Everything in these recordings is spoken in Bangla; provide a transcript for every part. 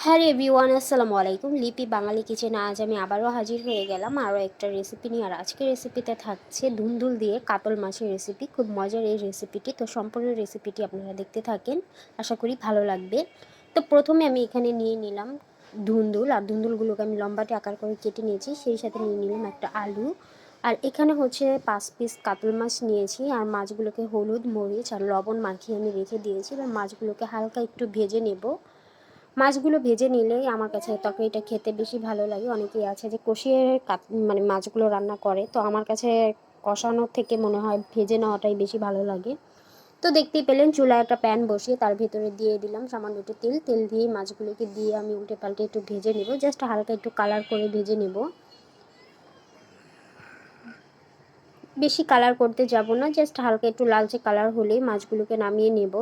হ্যালো এভরিওয়ান, আসসালামু আলাইকুম। লিপি বাঙালি কিচেনে আজ আমি আবারও হাজির হয়ে গেলাম আরও একটা রেসিপি নিয়ে। আর আজকের রেসিপিতে থাকছে ধুন্দুল দিয়ে কাতল মাছের রেসিপি। খুব মজার এই রেসিপিটি, তো সম্পূর্ণ রেসিপিটি আপনারা দেখতে থাকেন, আশা করি ভালো লাগবে। তো প্রথমে আমি এখানে নিয়ে নিলাম ধুন্দুল, আর ধুন্দুলগুলোকে আমি লম্বাটে আকার করে কেটে নিয়েছি। সেই সাথে নিয়ে নিলাম একটা আলু, আর এখানে হচ্ছে 5 পিস কাতল মাছ নিয়েছি। আর মাছগুলোকে হলুদ, মরিচ আর লবণ মাখিয়ে আমি রেখে দিয়েছি। এবার মাছগুলোকে হালকা একটু ভেজে নেব। মাছগুলো ভেজে নিলেই আমার কাছে তরকারিটা খেতে বেশি ভালো লাগে। অনেকেই আছে যে কষিয়ে মানে মাছগুলো রান্না করে, তো আমার কাছে কষানোর থেকে মনে হয় ভেজে নেওয়াটাই বেশি ভালো লাগে। তো দেখতেই পেলেন, চুলায় একটা প্যান বসিয়ে তার ভিতরে দিয়ে দিলাম সামান্য একটু তেল। তেল দিয়ে মাছগুলোকে দিয়ে আমি উল্টে পাল্টে একটু ভেজে নেব, জাস্ট হালকা একটু কালার করে ভেজে নেব, বেশি কালার করতে যাব না, জাস্ট হালকা একটু লালচে কালার হলেই মাছগুলোকে নামিয়ে নেব।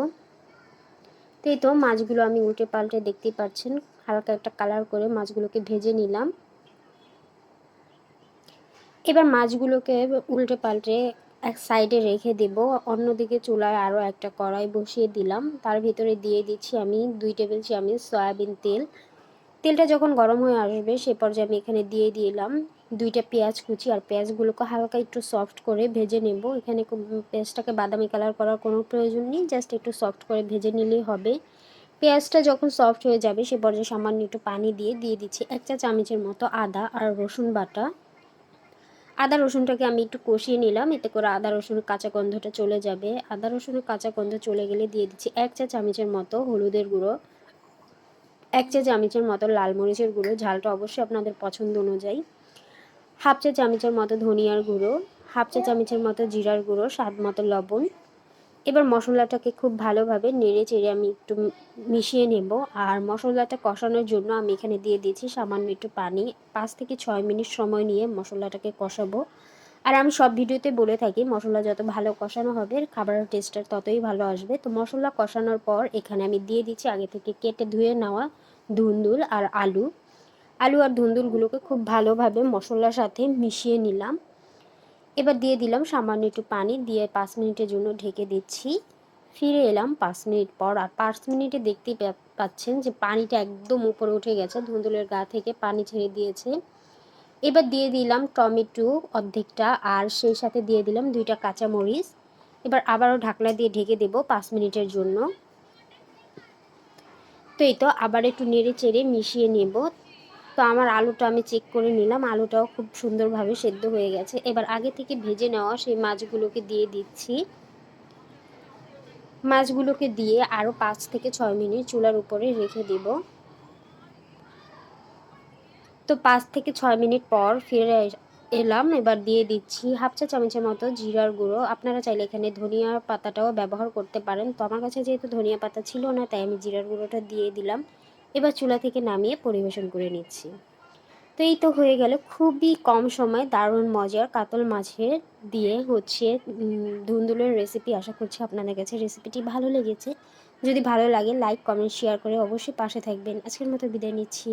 তো এই তো মাছগুলো আমি উল্টে পাল্টে দেখতেই পাচ্ছেন হালকা একটা কালার করে মাছগুলোকে ভেজে নিলাম। এবার মাছগুলোকে উল্টে পাল্টে এক সাইডে রেখে দেব। অন্যদিকে চুলায় আরও একটা কড়াই বসিয়ে দিলাম, তার ভিতরে দিয়ে দিচ্ছি আমি 2 টেবিল চামচ সয়াবিন তেল। তেলটা যখন গরম হয়ে আসবে সে পর্যায়ে আমি এখানে দিয়ে দিলাম 2টা পেঁয়াজ কুচি, আর পেঁয়াজগুলোকে হালকা একটু সফট করে ভেজে নেব। এখানে পেঁয়াজটাকে বাদামি কালার করার কোনো প্রয়োজন নেই, জাস্ট একটু সফট করে ভেজে নিলেই হবে। পেঁয়াজটা যখন সফট হয়ে যাবে সে পর্যায়ে সামান্য একটু পানি দিয়ে দিচ্ছি 1 চা চামচের মতো আদা আর রসুন বাটা। আদা রসুনটাকে আমি একটু কষিয়ে নিলাম, এতে করে আদা রসুনের কাঁচা গন্ধটা চলে যাবে। আদা রসুনের কাঁচা গন্ধ চলে গেলে দিয়ে দিচ্ছি 1 চা চামচের মতো হলুদের গুঁড়ো, 1 চা চামচের মতো লাল মরিচের গুঁড়ো, ঝালটা অবশ্যই আপনাদের পছন্দ অনুযায়ী। 1/2 চা চামচের মতো ধনিয়ার গুঁড়ো, 1/2 চা চামচের মতো জিরার গুঁড়ো, স্বাদ মতো লবণ। এবার মশলাটাকে খুব ভালোভাবে নেড়ে চেড়ে আমি একটু মিশিয়ে নেব। আর মশলাটা কষানোর জন্য আমি এখানে দিয়ে দিয়েছি সামান্য একটু পানি। 5 থেকে 6 মিনিট সময় নিয়ে মশলাটাকে কষাবো। আর আমি সব ভিডিওতে বলে থাকি, মশলা যত ভালো কষানো হবে খাবারের টেস্টটা ততই ভালো আসবে। তো মশলা কষানোর পর এখানে আমি দিয়ে দিচ্ছি আগে থেকে কেটে ধুয়ে নেওয়া ধুন্দুল আর আলু। আলু আর ধুন্দুলগুলোকে খুব ভালোভাবে মশলার সাথে মিশিয়ে নিলাম। এবার দিয়ে দিলাম সামান্য একটু পানি, দিয়ে 5 মিনিটের জন্য ঢেকে দিচ্ছি। ফিরে এলাম 5 মিনিট পর, আর 5 মিনিটে দেখতেই পাচ্ছেন যে পানিটা একদম উপরে উঠে গেছে, ধুন্দুলের গা থেকে পানি ছেড়ে দিয়েছে। এবার দিয়ে দিলাম টমেটো অর্ধেকটা, আর সেই সাথে দিয়ে দিলাম 2টা কাঁচামরিচ। এবার আবারও ঢাকনা দিয়ে ঢেকে দেব 5 মিনিটের জন্য। তো এই তো আবার একটু নেড়ে চেড়ে মিশিয়ে নেব। তো আমার আলুটা আমি চেক করে নিলাম, আলুটাও খুব সুন্দরভাবে সেদ্ধ হয়ে গেছে। এবার আগে থেকে ভেজে নেওয়া সেই মাছগুলোকে দিয়ে দিচ্ছি। মাছগুলোকে দিয়ে আরও 5 থেকে 6 মিনিট চুলার উপরে রেখে দেব। তো 5 থেকে 6 মিনিট পর ফিরে এলাম। এবার দিয়ে দিচ্ছি 1/2 চা চামচের মতো জিরার গুঁড়ো। আপনারা চাইলে এখানে ধনিয়া পাতাটাও ব্যবহার করতে পারেন, তো আমার কাছে যেহেতু ধনিয়া পাতা ছিল না তাই আমি জিরার গুঁড়োটা দিয়ে দিলাম। এবার চুলা থেকে নামিয়ে পরিবেশন করে নিচ্ছি। তো এই তো হয়ে গেল খুবই কম সময় দারুণ মজার কাতল মাছের দিয়ে হচ্ছে ধুন্দুলের রেসিপি। আশা করছি আপনাদের কাছে রেসিপিটি ভালো লেগেছে। যদি ভালো লাগে লাইক কমেন্ট শেয়ার করে অবশ্যই পাশে থাকবেন। আজকের মতো বিদায় নিচ্ছি।